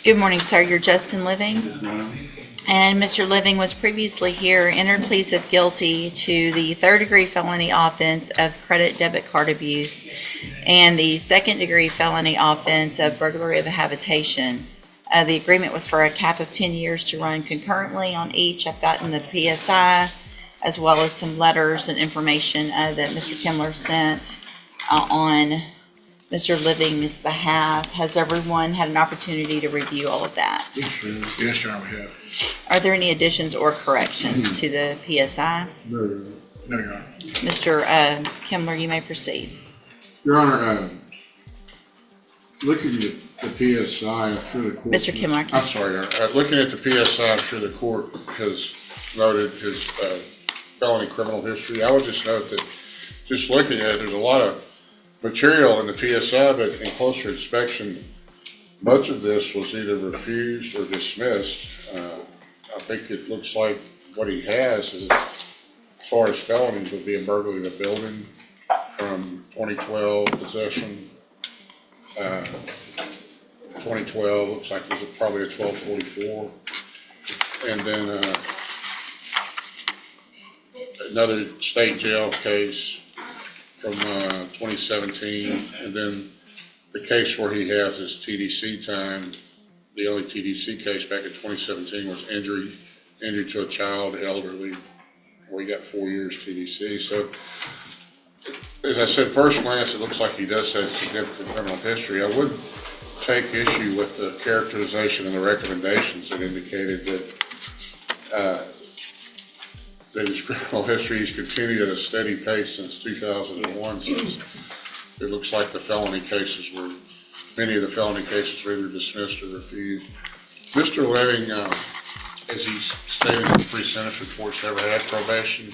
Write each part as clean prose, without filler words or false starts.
Good morning, sir. You're Justin Living. Ma'am. And Mr. Living was previously here, entered pleas of guilty to the third-degree felony offense of credit debit card abuse and the second-degree felony offense of burglary of a habitation. The agreement was for a cap of 10 years to run concurrently on each. I've gotten the PSI as well as some letters and information that Mr. Kimler sent on Mr. Living's behalf. Has everyone had an opportunity to review all of that? Yes, Your Honor, we have. Are there any additions or corrections to the PSI? No, Your Honor. Mr. Kimler, you may proceed. Your Honor, looking at the PSI, I'm sure the court... Mr. Kimler. I'm sorry, Your Honor. Looking at the PSI, I'm sure the court has noted his felony criminal history. I would just note that just looking at it, there's a lot of material in the PSI, but in closer inspection, much of this was either refused or dismissed. I think it looks like what he has is, as far as felonies, would be a burglary of a building from 2012 possession. 2012 looks like it was probably a 1244, and then another state jail case from 2017, and then the case where he has his TDC time. The only TDC case back in 2017 was injury to a child, elderly, where he got 4 years TDC. So, as I said, first glance, it looks like he does have significant criminal history. I would take issue with the characterization and the recommendations that indicated that his criminal history has continued at a steady pace since 2001, since it looks like many of the felony cases were either dismissed or refused. Mr. Living, as he stated in the pre-sentence reports, never had probation.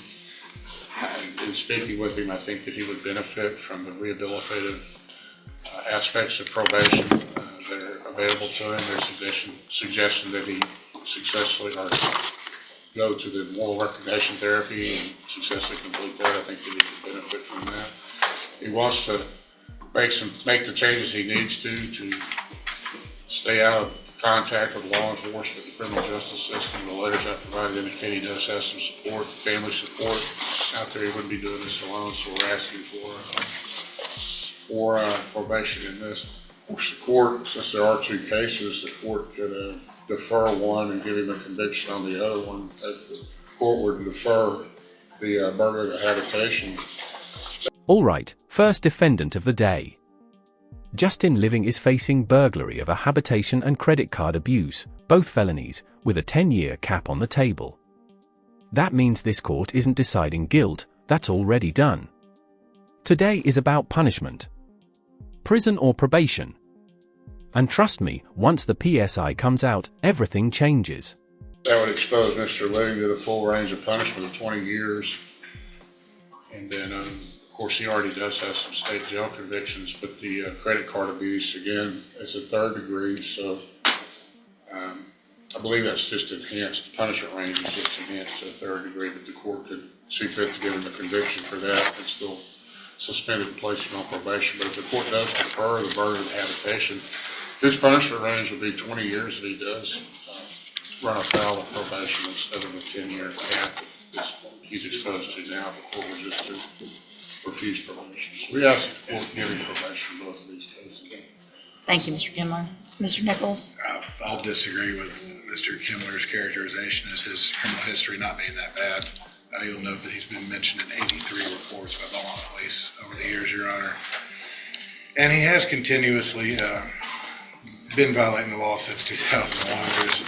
In speaking with him, I think that he would benefit from the rehabilitative aspects of probation that are available to him. There's a suggestion that he successfully go to the moral recognition therapy and successfully complete that. I think that he could benefit from that. He wants to make the changes he needs to stay out of contact with law enforcement, the criminal justice system. The letters I provided indicate he does have some support, family support out there. He wouldn't be doing this alone, so we're asking for probation in this. Of course, the court, since there are two cases, the court could defer one and give him a conviction on the other one. If the court were to defer the burglary of habitation. All right, first defendant of the day. Justin Living is facing burglary of a habitation and credit card abuse, both felonies, with a 10-year cap on the table. That means this court isn't deciding guilt, that's already done. Today is about punishment. Prison or probation. And trust me, once the PSI comes out, everything changes. That would expose Mr. Living to the full range of punishment of 20 years. And then, of course, he already does have some state jail convictions, but the credit card abuse, again, is a third degree, so I believe that's just enhanced. The punishment range is just enhanced to a third degree, but the court could see fit to give him a conviction for that and still suspended and place him on probation. But if the court does defer the burden of habitation, his punishment range would be 20 years if he does run afoul of probation instead of the 10-year cap that he's exposed to now. The court was just to refuse probation. So we ask the court to give him probation in both of these cases. Thank you, Mr. Kimler. Mr. Nichols? I'll disagree with Mr. Kimler's characterization as his criminal history not being that bad. You'll note that he's been mentioned in 83 reports by the law police over the years, Your Honor. And he has continuously been violating the law since 2001. There's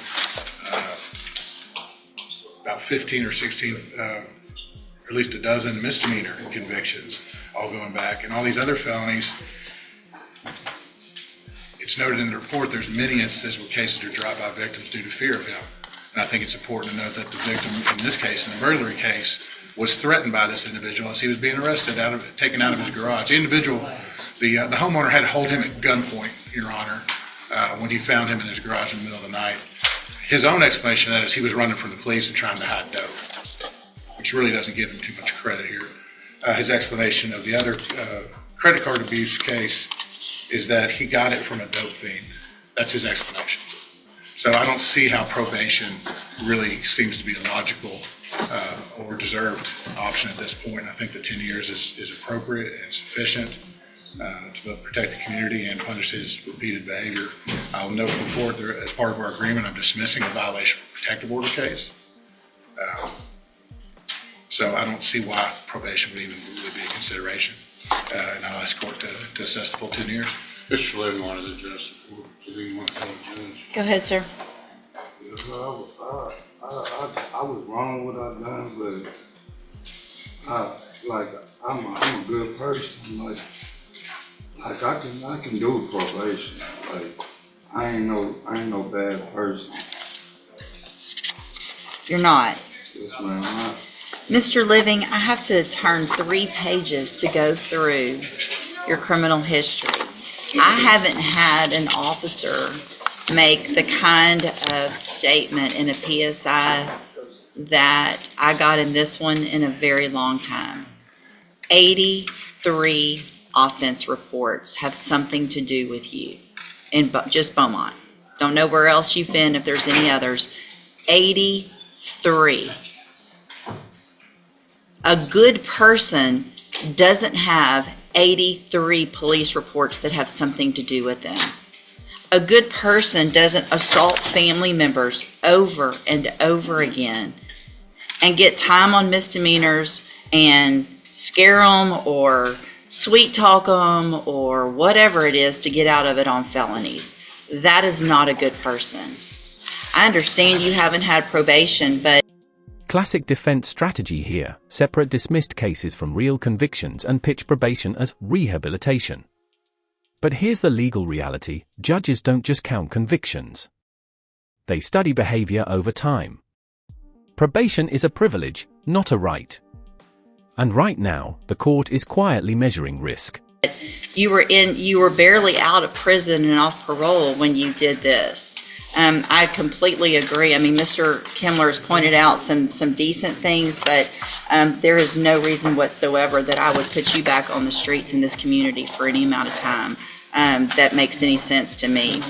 about 15 or 16, or at least a dozen misdemeanor convictions, all going back. And all these other felonies, it's noted in the report, there's many instances where cases are dropped by victims due to fear of him. And I think it's important to note that the victim in this case, in the burglary case, was threatened by this individual as he was being arrested, taken out of his garage. The individual, the homeowner had to hold him at gunpoint, Your Honor, when he found him in his garage in the middle of the night. His own explanation of that is he was running from the police and trying to hide dope, which really doesn't give him too much credit here. His explanation of the other credit card abuse case is that he got it from a dope fiend. That's his explanation. So I don't see how probation really seems to be a logical or deserved option at this point. I think the 10 years is appropriate and sufficient to both protect the community and punish his repeated behavior. I'll note for the court, as part of our agreement, I'm dismissing a violation of protective order case. So I don't see why probation would even really be a consideration. And I'll ask court to assess the full 10 years. Mr. Levin wanted to address the court. Does he want to tell the judge? Go ahead, sir. Yes, I was wrong what I done, but I'm a good person. Like I can do probation. Like I ain't no bad person. You're not. Yes, ma'am. Mr. Living, I have to turn 3 pages to go through your criminal history. I haven't had an officer make the kind of statement in a PSI that I got in this one in a very long time. 83 offense reports have something to do with you in just Beaumont. Don't know where else you've been, if there's any others. 83. A good person doesn't have 83 police reports that have something to do with them. A good person doesn't assault family members over and over again and get time on misdemeanors and scare them or sweet talk them or whatever it is to get out of it on felonies. That is not a good person. I understand you haven't had probation, but Classic defense strategy here: separate dismissed cases from real convictions and pitch probation as rehabilitation. But here's the legal reality: judges don't just count convictions. They study behavior over time. Probation is a privilege, not a right. And right now, the court is quietly measuring risk. you were barely out of prison and off parole when you did this. I completely agree. I mean, Mr. Kimler's pointed out some decent things, but there is no reason whatsoever that I would put you back on the streets in this community for any amount of time that makes any sense to me.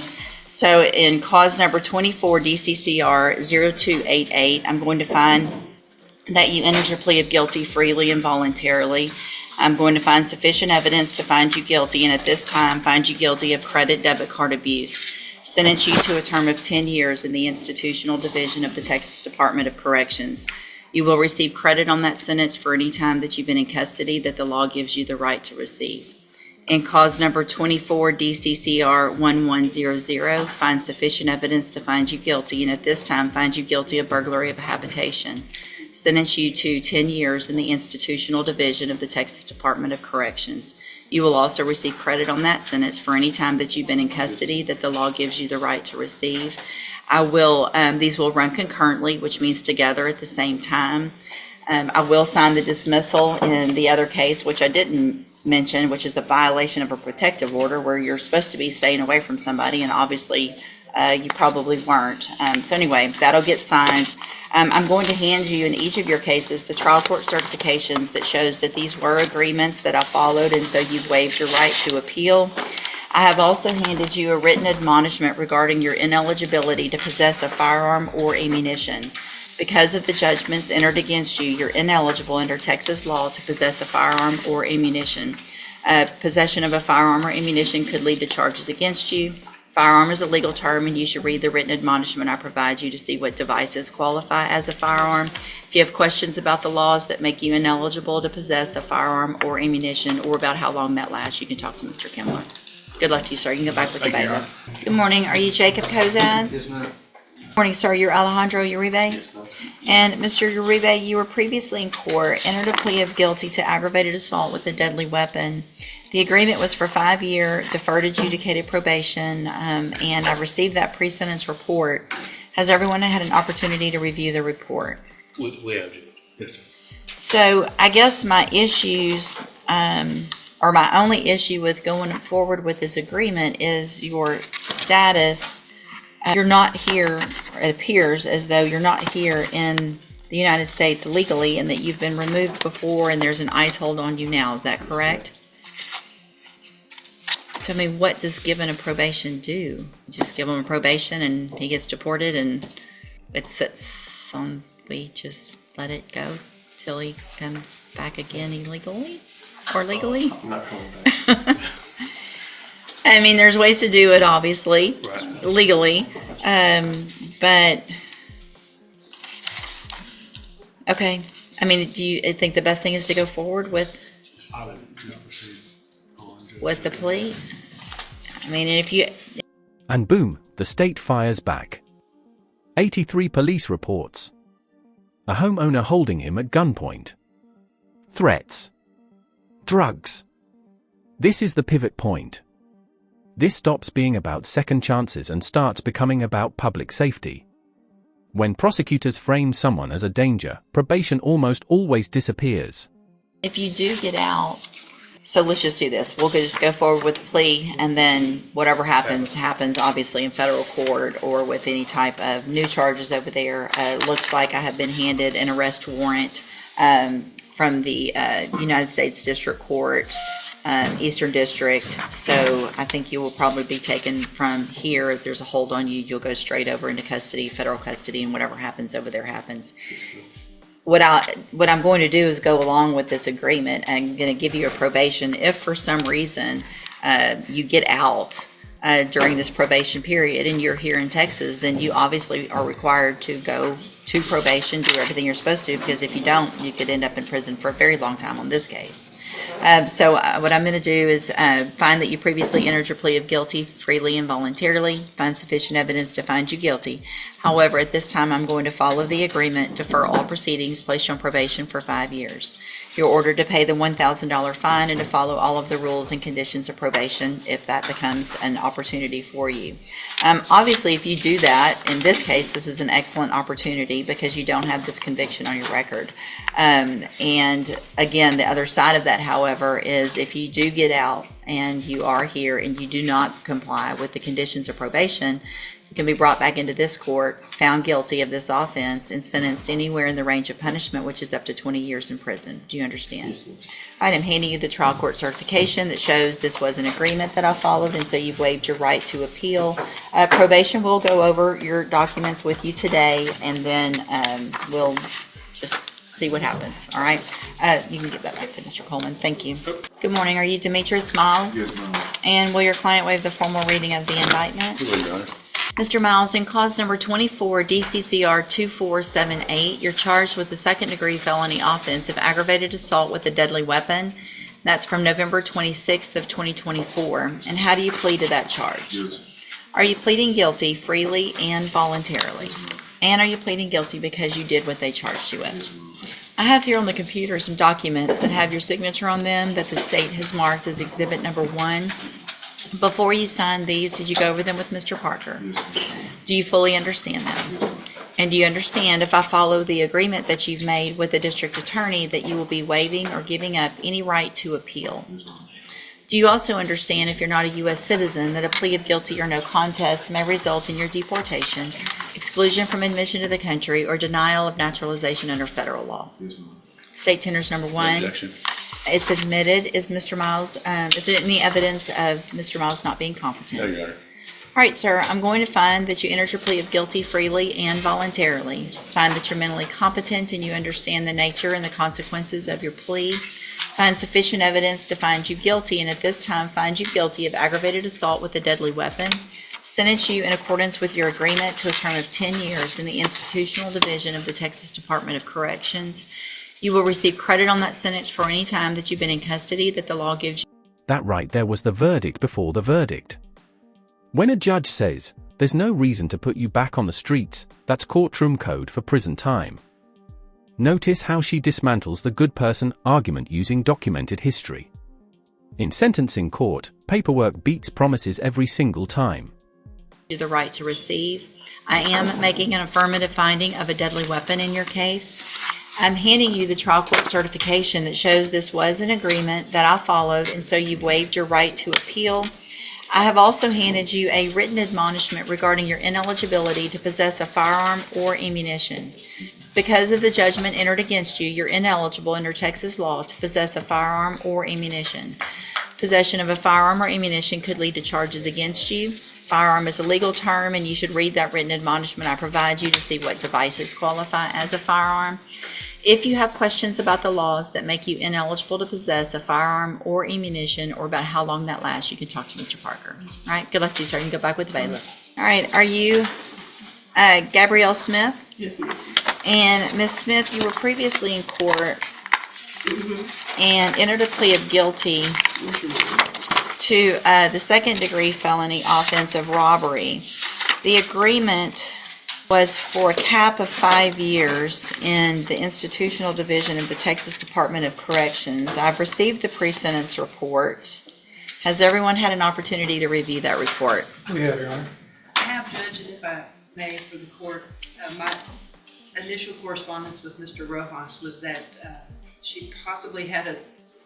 So in cause number 24, DCCR 0288, I'm going to find that you entered your plea of guilty freely and voluntarily. I'm going to find sufficient evidence to find you guilty, and at this time find you guilty of credit debit card abuse. Sentence you to a term of 10 years in the institutional division of the Texas Department of Corrections. You will receive credit on that sentence for any time that you've been in custody that the law gives you the right to receive. In cause number 24, DCCR 1100, find sufficient evidence to find you guilty, and at this time find you guilty of burglary of a habitation. Sentence you to 10 years in the institutional division of the Texas Department of Corrections. You will also receive credit on that sentence for any time that you've been in custody that the law gives you the right to receive. These will run concurrently, which means together at the same time. I will sign the dismissal in the other case, which I didn't mention, which is the violation of a protective order where you're supposed to be staying away from somebody, and obviously you probably weren't. So anyway, that'll get signed. I'm going to hand you in each of your cases the trial court certifications that shows that these were agreements that I followed, and so you've waived your right to appeal. I have also handed you a written admonishment regarding your ineligibility to possess a firearm or ammunition. Because of the judgments entered against you, you're ineligible under Texas law to possess a firearm or ammunition. Possession of a firearm or ammunition could lead to charges against you. Firearm is a legal term, and you should read the written admonishment I provide you to see what devices qualify as a firearm. If you have questions about the laws that make you ineligible to possess a firearm or ammunition, or about how long that lasts, you can talk to Mr. Kimler. Good luck to you, sir. You can go back with the baby. Good morning. Are you Jacob Kozad? Yes, ma'am. Good morning, sir. You're Alejandro Yuribe? Yes, ma'am. And Mr. Yuribe, you were previously in court, entered a plea of guilty to aggravated assault with a deadly weapon. The agreement was for 5-year deferred adjudicated probation, and I received that pre-sentence report. Has everyone had an opportunity to review the report? We have, Judge. Yes, sir. So I guess my issues, or my only issue with going forward with this agreement is your status. You're not here, or it appears as though you're not here in the United States legally, and that you've been removed before and there's an ICE hold on you now. Is that correct? So, I mean, what does given a probation do? Just give him a probation and he gets deported and it sits on, we just let it go till he comes back again illegally or legally? Not coming back. I mean, there's ways to do it, obviously, Right. legally, but okay. I mean, do you think the best thing is to go forward with I would just proceed on. with the plea? I mean, if you And boom, the state fires back. 83 police reports. A homeowner holding him at gunpoint. Threats. Drugs. This is the pivot point. This stops being about second chances and starts becoming about public safety. When prosecutors frame someone as a danger, probation almost always disappears. if you do get out, so let's just do this. We'll just go forward with the plea, and then whatever happens, obviously in federal court or with any type of new charges over there. Looks like I have been handed an arrest warrant from the United States District Court, Eastern District. So I think you will probably be taken from here. If there's a hold on you, you'll go straight over into custody, federal custody, and whatever happens over there happens. What I'm going to do is go along with this agreement. I'm going to give you a probation. If for some reason you get out during this probation period and you're here in Texas, then you obviously are required to go to probation, do everything you're supposed to, because if you don't, you could end up in prison for a very long time on this case. So what I'm going to do is find that you previously entered your plea of guilty freely and voluntarily, find sufficient evidence to find you guilty. However, at this time, I'm going to follow the agreement, defer all proceedings, place you on probation for 5 years. You're ordered to pay the $1,000 fine and to follow all of the rules and conditions of probation if that becomes an opportunity for you. Obviously, if you do that, in this case, this is an excellent opportunity because you don't have this conviction on your record. And again, the other side of that, however, is if you do get out and you are here and you do not comply with the conditions of probation, you can be brought back into this court, found guilty of this offense, and sentenced anywhere in the range of punishment, which is up to 20 years in prison. Do you understand? Yes, ma'am. All right, I'm handing you the trial court certification that shows this was an agreement that I followed, and so you've waived your right to appeal. Probation will go over your documents with you today, and then we'll just see what happens. All right? You can give that back to Mr. Coleman. Thank you. Good morning. Are you Demetrius Miles? Yes, ma'am. And will your client waive the formal reading of the indictment? Who got it? Mr. Miles, in cause number 24 DCCR 2478, you're charged with the second-degree felony offense of aggravated assault with a deadly weapon. That's from November 26th of 2024. And how do you plead to that charge? Guilty. Are you pleading guilty freely and voluntarily? And are you pleading guilty because you did what they charged you with? I have here on the computer some documents that have your signature on them that the state has marked as exhibit number 1. Before you signed these, did you go over them with Mr. Parker? Yes, ma'am. Do you fully understand them? And do you understand, if I follow the agreement that you've made with the district attorney, that you will be waiving or giving up any right to appeal? Yes, ma'am. Do you also understand, if you're not a U.S. citizen, that a plea of guilty or no contest may result in your deportation, exclusion from admission to the country, or denial of naturalization under federal law? Yes, ma'am. State tenders number 1. Objection. It's admitted. Is Mr. Miles, is there any evidence of Mr. Miles not being competent? No, Your Honor. All right, sir, I'm going to find that you entered your plea of guilty freely and voluntarily. Find that you're mentally competent and you understand the nature and the consequences of your plea. Find sufficient evidence to find you guilty, and at this time find you guilty of aggravated assault with a deadly weapon. Sentence you in accordance with your agreement to a term of 10 years in the Institutional Division of the Texas Department of Corrections. You will receive credit on that sentence for any time that you've been in custody that the law gives you. That right there was the verdict before the verdict. When a judge says, there's no reason to put you back on the streets, that's courtroom code for prison time. Notice how she dismantles the good person argument using documented history. In sentencing court, paperwork beats promises every single time. The right to receive. I am making an affirmative finding of a deadly weapon in your case. I'm handing you the trial court certification that shows this was an agreement that I followed, and so you've waived your right to appeal. I have also handed you a written admonishment regarding your ineligibility to possess a firearm or ammunition. Because of the judgment entered against you, you're ineligible under Texas law to possess a firearm or ammunition. Possession of a firearm or ammunition could lead to charges against you. Firearm is a legal term, and you should read that written admonishment I provide you to see what devices qualify as a firearm. If you have questions about the laws that make you ineligible to possess a firearm or ammunition, or about how long that lasts, you can talk to Mr. Parker. All right, good luck to you, sir. You can go back with the bailiff. All right, are you Gabrielle Smith? Yes, ma'am. And Ms. Smith, you were previously in court and entered a plea of guilty to the second-degree felony offense of robbery. The agreement was for a cap of 5 years in the institutional division of the Texas Department of Corrections. I've received the pre-sentence report. Has everyone had an opportunity to review that report? We have, Your Honor. I have, Judge, if I may, for the court, my initial correspondence with Mr. Rojas was that she possibly had a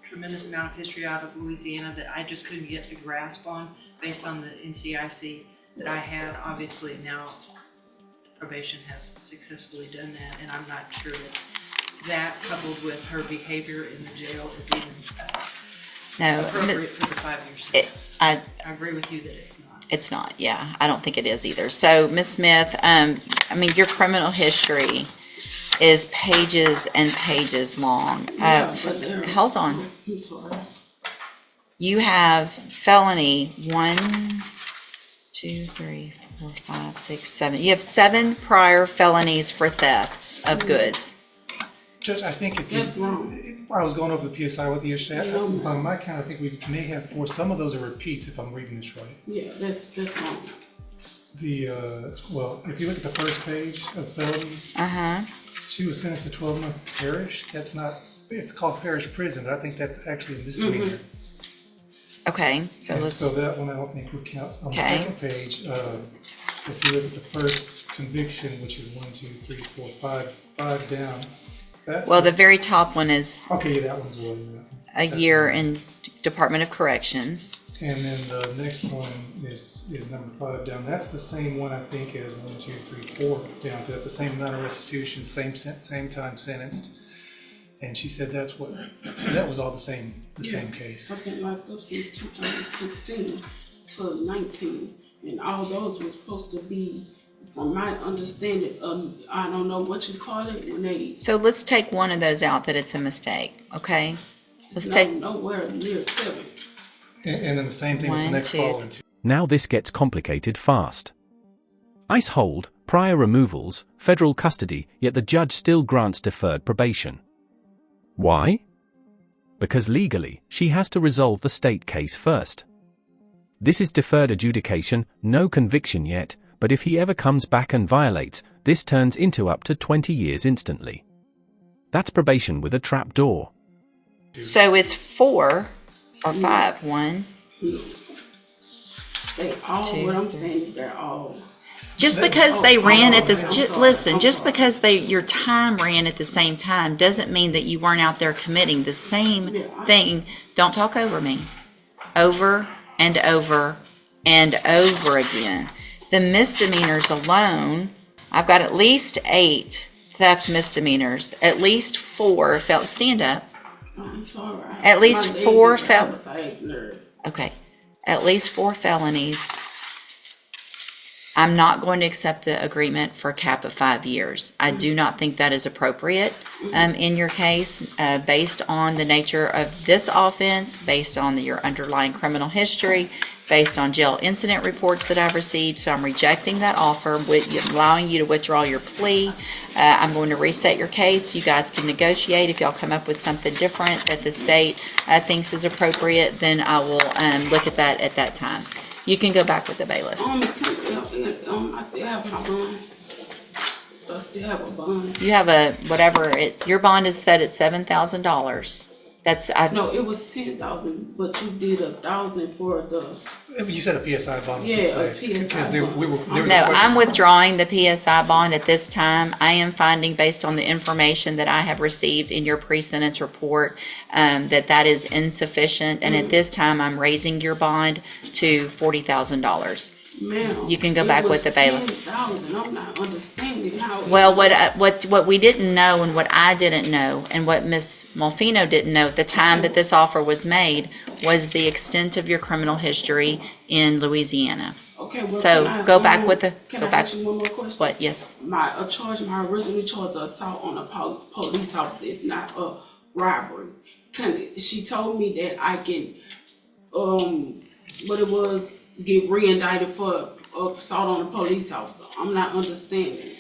tremendous amount of history out of Louisiana that I just couldn't get a grasp on based on the NCIC that I had. Obviously now probation has successfully done that, and I'm not sure that coupled with her behavior in the jail is even appropriate for the 5-year sentence. I agree with you that it's not. It's not, yeah. I don't think it is either. So, Ms. Smith, your criminal history is pages and pages long. Hold on. I'm sorry. You have felony 1, 2, 3, 4, 5, 6, 7. You have 7 prior felonies for theft of goods. Judge, I think That's wrong. I was going over the PSI with you yesterday. No. By my count, I think we may have 4. Some of those are repeats, if I'm reading this right. Yeah, that's wrong. Well, if you look at the first page of felonies, she was sentenced to 12-month parish. That's not, it's called parish prison, but I think that's actually a misdemeanor. Okay, so let's. So that one I don't think would count. On the second page, if you look at the first conviction, which is 1, 2, 3, 4, 5 down. Well, the very top one is Okay, that one's well. a year in Department of Corrections. And then the next one is number 5 down. That's the same one, I think, as 1, 2, 3, 4 down. That's the same amount of restitution, same time sentenced. And she said that was all the same case. I've been locked up since 2016 to 19, and all those were supposed to be, from my understanding, I don't know what you call it when they. So let's take one of those out that it's a mistake, okay? Let's take. Nowhere near 7. And then the same thing with the 1, next 2. following 2. Now this gets complicated fast. ICE hold, prior removals, federal custody, yet the judge still grants deferred probation. Why? Because legally, she has to resolve the state case first. This is deferred adjudication, no conviction yet, but if he ever comes back and violates, this turns into up to 20 years instantly. That's probation with a trap door. So it's 4 or 5. 1. They all. 2, What I'm 3. saying is they're all. Just because they ran at this, I'm sorry. listen, I'm just sorry. because your time ran at the same time doesn't mean that you weren't out there committing the same thing. Don't talk over me. Over and over and over again. The misdemeanors alone, I've got at least 8 theft misdemeanors, at least 4 stand up. I'm sorry. At least My 4 baby fel- was a nerd. Okay, at least 4 felonies. I'm not going to accept the agreement for a cap of 5 years. I do not think that is appropriate in your case, based on the nature of this offense, based on your underlying criminal history, based on jail incident reports that I've received. So I'm rejecting that offer, allowing you to withdraw your plea. I'm going to reset your case. You guys can negotiate. If y'all come up with something different that the state thinks is appropriate, then I will look at that at that time. You can go back with the bailiff. I still have my bond. I still have a bond. You have your bond is set at $7,000. No, it was 10,000, but you did 1,000 for the. You said a PSI bond. Yeah, a PSI Because bond. there was a No, question- I'm withdrawing the PSI bond at this time. I am finding, based on the information that I have received in your pre-sentence report, that is insufficient. And at this time, I'm raising your bond to $40,000. Ma'am, You can go back with the bailiff. $10,000. I'm not understanding how. Well, what we didn't know and what I didn't know and what Ms. Molfino didn't know at the time that this offer was made was the extent of your criminal history in Louisiana. Okay, well, So can I, go back with the, Can go I back. ask you one more question? What, yes? My original charge of assault on a police officer is not a robbery. She told me that I can, get re-indicted for assault on a police officer. I'm not understanding.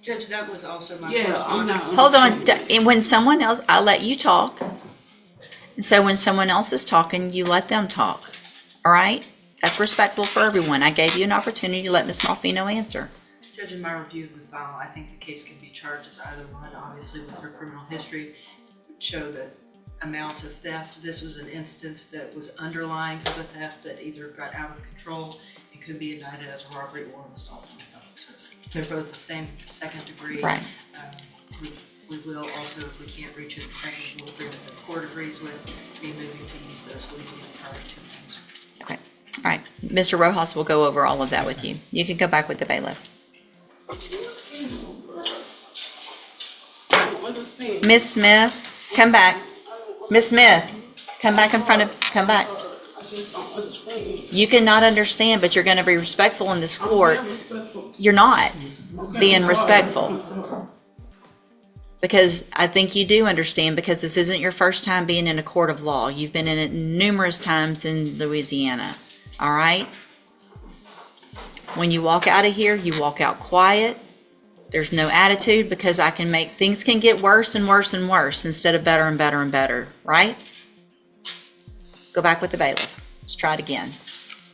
Judge, that was also my Yeah, I'm not. Hold on, understanding. and when someone else, I'll let you talk. And so when someone else is talking, you let them talk, all right? That's respectful for everyone. I gave you an opportunity to let Ms. Molfino answer. Judge, in my review of the file, I think the case can be charged as either one. Obviously, with her criminal history, would show the amount of theft. This was an instance that was underlying of a theft that either got out of control and could be indicted as a robbery or an assault on a public servant. They're both the same second degree. Right. We will also, if we can't reach an equitable agreement that the court agrees with, be moving to use those Louisiana prior to answer. Okay, all right. Mr. Rojas will go over all of that with you. You can go back with the bailiff. I don't understand. Ms. Smith, come back. Ms. Smith, come back come back. I just don't understand. You cannot understand, but you're going to be respectful in this court. I'm very respectful. You're not Okay, being I'm sorry. respectful. I'm sorry. Because I think you do understand, because this isn't your first time being in a court of law. You've been in it numerous times in Louisiana, all right? When you walk out of here, you walk out quiet. There's no attitude, because things can get worse and worse and worse instead of better and better and better, right? Go back with the bailiff. Let's try it again.